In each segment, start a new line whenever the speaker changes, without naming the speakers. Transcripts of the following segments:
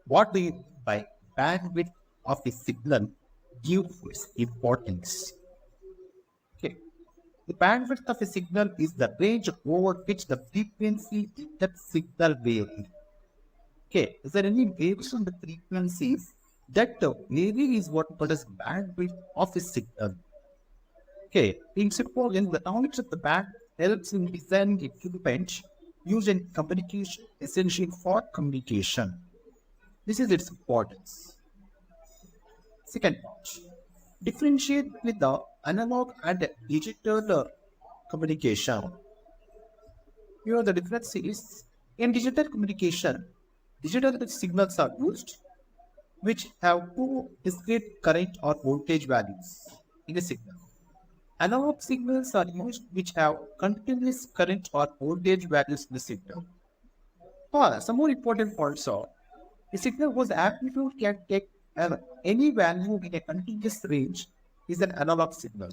What do you mean by bandwidth of the signal gives importance? Okay. The bandwidth of a signal is the range over which the frequency in that signal varies. Okay, is there any variation in the frequencies? That vary is what is bandwidth of a signal. Okay, in simple, in the knowledge of the band helps in designing equipment used in communication, essential for communication. This is its importance. Second part, differentiate with the analog and digital communication. Here the difference is in digital communication, digital signals are used which have two discrete current or voltage values in a signal. Analog signals are used which have continuous current or voltage values in the signal. Some more important points are a signal whose amplitude can take any value in a continuous range is an analog signal.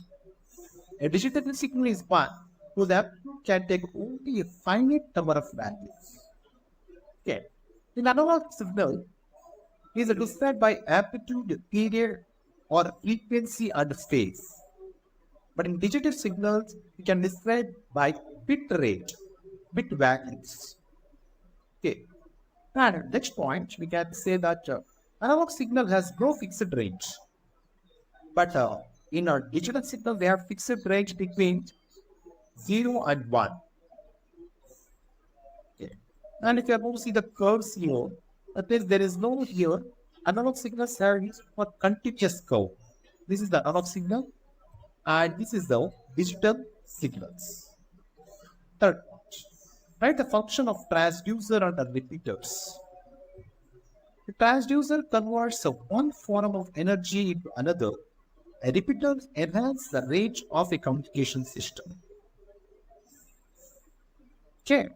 A digital signal is one whose amplitude can take only a finite number of values. Okay. In analog signal is described by amplitude, period, or frequency and phase. But in digital signals, we can describe by bit rate, bit values. Okay. And next point, we can say that analog signal has no fixed range. But in our digital signal, they have fixed range between 0 and 1. Okay. And if you are going to see the curves here, that means there is no here. Analog signals are used for continuous curve. This is the analog signal, and this is the digital signals. Third point, write the function of transducer and the repeaters. The transducer converts one form of energy into another. A repeater enhances the range of a communication system. Okay.